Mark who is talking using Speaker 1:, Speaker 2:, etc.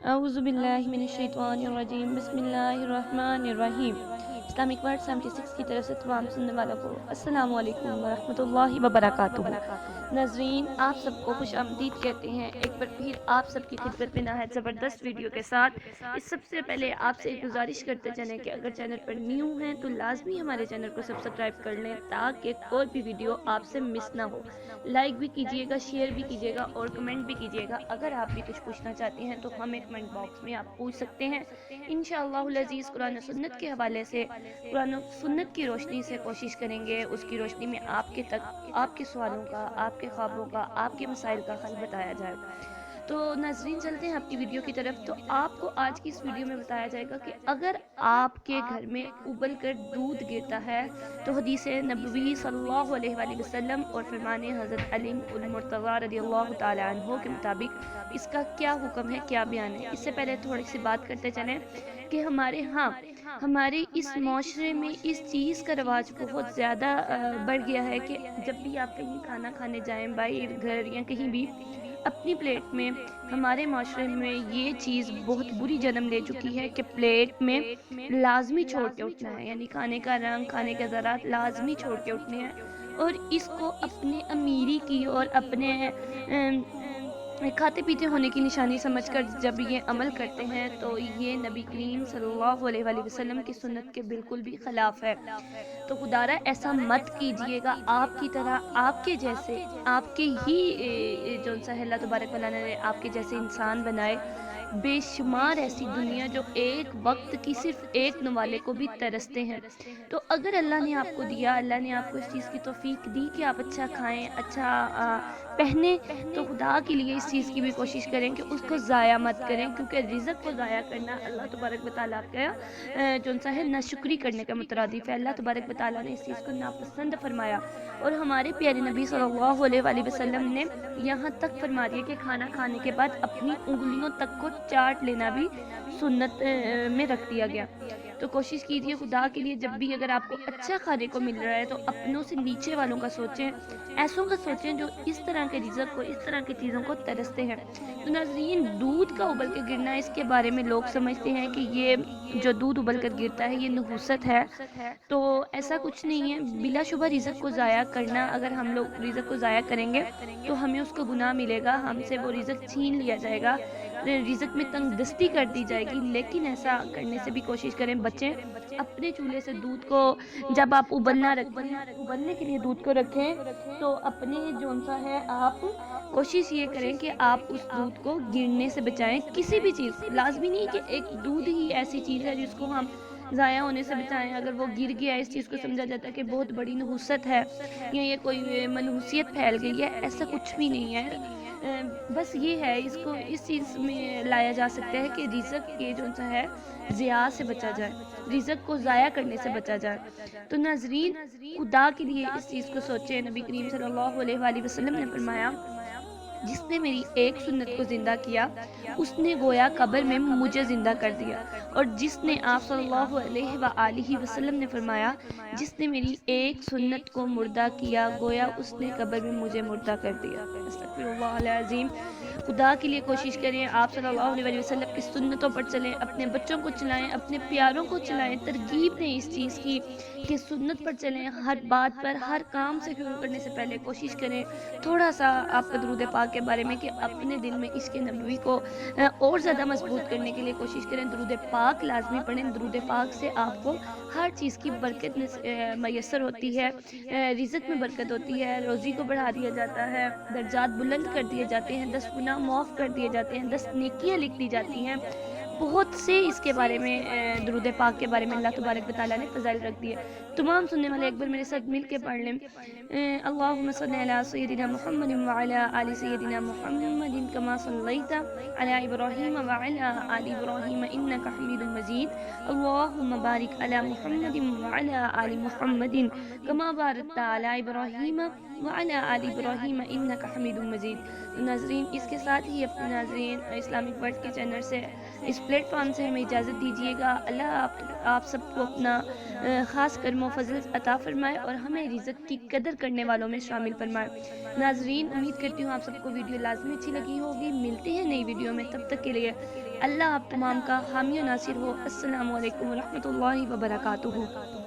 Speaker 1: اعوذ باللہ من الشیطان الرجیم بسم اللہ الرحمن الرحیم۔ اسلامک ورڈ 76 کی طرف سے تمام سننے والوں کو السلام علیکم ورحمۃ اللہ وبرکاتہ۔ ناظرین، آپ سب کو خوش آمدید کہتے ہیں ایک بار پھر آپ سب کی خدمت میں نہایت زبردست ویڈیو کے ساتھ۔ اس سب سے پہلے آپ سے ایک گزارش کرتے چلیں کہ اگر چینل پر نیو ہیں تو لازمی ہمارے چینل کو سبسکرائب کر لیں تاکہ کوئی بھی ویڈیو آپ سے مس نہ ہو۔ لائک بھی کیجئے گا، شیئر بھی کیجئے گا اور کمنٹ بھی کیجئے گا۔ اگر آپ بھی کچھ پوچھنا چاہتے ہیں تو ہمیں کمنٹ باکس میں آپ پوچھ سکتے ہیں۔ انشاءاللہ العزیز قرآن و سنت کے حوالے سے، قرآن و سنت کی روشنی سے کوشش کریں گے اس کی روشنی میں آپ کے تک آپ کے سوالوں کا، آپ کے خوابوں کا، آپ کے مسائل کا حل بتایا جائے۔ تو ناظرین، چلتے ہیں آپ کی ویڈیو کی طرف۔ تو آپ کو آج کی اس ویڈیو میں بتایا جائے گا کہ اگر آپ کے گھر میں ابل کر دودھ گرتا ہے تو حدیث نبوی صلی اللہ علیہ وآلہ وسلم اور فرمان حضرت علی المرتضی رضی اللہ تعالی عنہ کے مطابق اس کا کیا حکم ہے، کیا بیان ہے۔ اس سے پہلے تھوڑی سی بات کرتے چلیں کہ ہمارے اس معاشرے میں اس چیز کا رواج بہت زیادہ بڑھ گیا ہے کہ جب بھی آپ کہیں کھانا کھانے جائیں، باہر گھر یا کہیں بھی، اپنی پلیٹ میں، ہمارے معاشرے میں یہ چیز بہت بری جنم لے چکی ہے کہ پلیٹ میں لازمی چھوڑ کے اٹھنا ہے، یعنی کھانے کا رنگ، کھانے کے ذرات لازمی چھوڑ کے اٹھنے ہیں۔ اور اس کو اپنے امیری کی اور اپنے کھاتے پیتے ہونے کی نشانی سمجھ کر جب یہ عمل کرتے ہیں تو یہ نبی کریم صلی اللہ علیہ وآلہ وسلم کی سنت کے بالکل بھی خلاف ہے۔ تو خدارہ ایسا مت کیجئے گا۔ آپ کی طرح، آپ کے جیسے، آپ کے ہی جو سا اللہ تبارک و تعالی نے آپ کے جیسے انسان بنائے، بے شمار ایسی دنیا جو ایک وقت کی صرف ایک نوالے کو بھی ترستے ہیں۔ تو اگر اللہ نے آپ کو دیا، اللہ نے آپ کو اس چیز کی توفیق دی کہ آپ اچھا کھائیں، اچھا پہنے، تو خدا کے لیے اس چیز کی بھی کوشش کریں کہ اس کو ضائع مت کریں، کیونکہ رزق کو ضائع کرنا اللہ تبارک و تعالیٰ کا جو سا ہے ناشکری کرنے کا مترادف ہے۔ اللہ تبارک و تعالیٰ نے اس چیز کو ناپسند فرمایا، اور ہمارے پیارے نبی صلی اللہ علیہ وآلہ وسلم نے یہاں تک فرما دیا کہ کھانا کھانے کے بعد اپنی انگلیوں تک کو چاٹ لینا بھی سنت میں رکھ دیا گیا۔ تو کوشش کیجئے خدا کے لیے، جب بھی اگر آپ کو اچھا کھانے کو مل رہا ہے تو اپنوں سے نیچے والوں کا سوچیں، ایسوں کا سوچیں جو اس طرح کے رزق کو، اس طرح کی چیزوں کو ترستے ہیں۔ تو ناظرین، دودھ کا ابل کے گرنا، اس کے بارے میں لوگ سمجھتے ہیں کہ یہ جو دودھ ابل کر گرتا ہے یہ نحوست ہے، تو ایسا کچھ نہیں ہے۔ بلا شبہ رزق کو ضائع کرنا، اگر ہم لوگ رزق کو ضائع کریں گے تو ہمیں اس کو گناہ ملے گا، ہم سے وہ رزق چھین لیا جائے گا، رزق میں تنگ دستی کر دی جائے گی۔ لیکن ایسا کرنے سے بھی کوشش کریں بچیں۔ اپنے چولہے سے دودھ کو جب آپ ابلنے کے لیے دودھ کو رکھیں تو اپنے جون سا ہے آپ کوشش یہ کریں کہ آپ اس دودھ کو گرنے سے بچائیں۔ کسی بھی چیز، لازمی نہیں کہ ایک دودھ ہی ایسی چیز ہے جس کو ہم ضائع ہونے سے بچائیں۔ اگر وہ گر گیا، اس چیز کو سمجھا جاتا ہے کہ بہت بڑی نحوست ہے یا یہ کوئی منحوسیت پھیل گئی ہے، ایسا کچھ بھی نہیں ہے۔ بس یہ ہے، اس کو اس چیز میں لایا جا سکتا ہے کہ رزق کے جو سا ہے ضیاع سے بچا جائے، رزق کو ضائع کرنے سے بچا جائے۔ تو ناظرین، خدا کے لیے اس چیز کو سوچیں۔ نبی کریم صلی اللہ علیہ وآلہ وسلم نے فرمایا، جس نے میری ایک سنت کو زندہ کیا اس نے گویا قبر میں مجھے زندہ کر دیا، اور جس نے، آپ صلی اللہ علیہ وآلہ وسلم نے فرمایا، جس نے میری ایک سنت کو مردہ کیا گویا اس نے قبر میں مجھے مردہ کر دیا۔ استغفر اللہ العظیم۔ خدا کے لیے کوشش کریں، آپ صلی اللہ علیہ وآلہ وسلم کی سنتوں پر چلیں، اپنے بچوں کو چلائیں، اپنے پیاروں کو چلائیں، ترغیب دیں اس چیز کی کہ سنت پر چلیں۔ ہر بات پر، ہر کام سے شروع کرنے سے پہلے کوشش کریں تھوڑا سا آپ کا درود پاک کے بارے میں، کہ اپنے دل میں عشق نبوی کو اور زیادہ مضبوط کرنے کے لیے کوشش کریں۔ درود پاک لازمی پڑھیں، درود پاک سے آپ کو ہر چیز کی برکت میسر ہوتی ہے، رزق میں برکت ہوتی ہے، روزی کو بڑھا دیا جاتا ہے، درجات بلند کر دیے جاتے ہیں، 10 گناہ معاف کر دیے جاتے ہیں، 10 نیکیاں لکھ دی جاتی ہیں۔ بہت سے اس کے بارے میں، درود پاک کے بارے میں اللہ تبارک و تعالیٰ نے فضائل رکھ دیے۔ تمام سننے والے ایک بار میرے ساتھ مل کے پڑھ لیں، اللہم صلی علی سیدنا محمد وعلی آل سیدنا محمد کما صلیت علی ابراہیم وعلی آل ابراہیم انک حمید مجید، اللہم بارک علی محمد وعلی آل محمد کما بارکت علی ابراہیم وعلی آل ابراہیم انک حمید مجید۔ تو ناظرین اس کے ساتھ ہی اپنے ناظرین اسلامک ورڈ کے چینل سے اس پلیٹ فارم سے ہمیں اجازت دیجیے گا۔ اللہ آپ سب کو اپنا خاص کرم و فضل عطا فرمائے اور ہمیں رزق کی قدر کرنے والوں میں شامل فرمائے۔ ناظرین امید کرتی ہوں آپ سب کو ویڈیو لازمی اچھی لگی ہوگی۔ ملتے ہیں نئی ویڈیو میں، تب تک کے لیے اللہ آپ تمام کا حامی و ناصر ہو۔ السلام علیکم ورحمۃ اللہ وبرکاتہ۔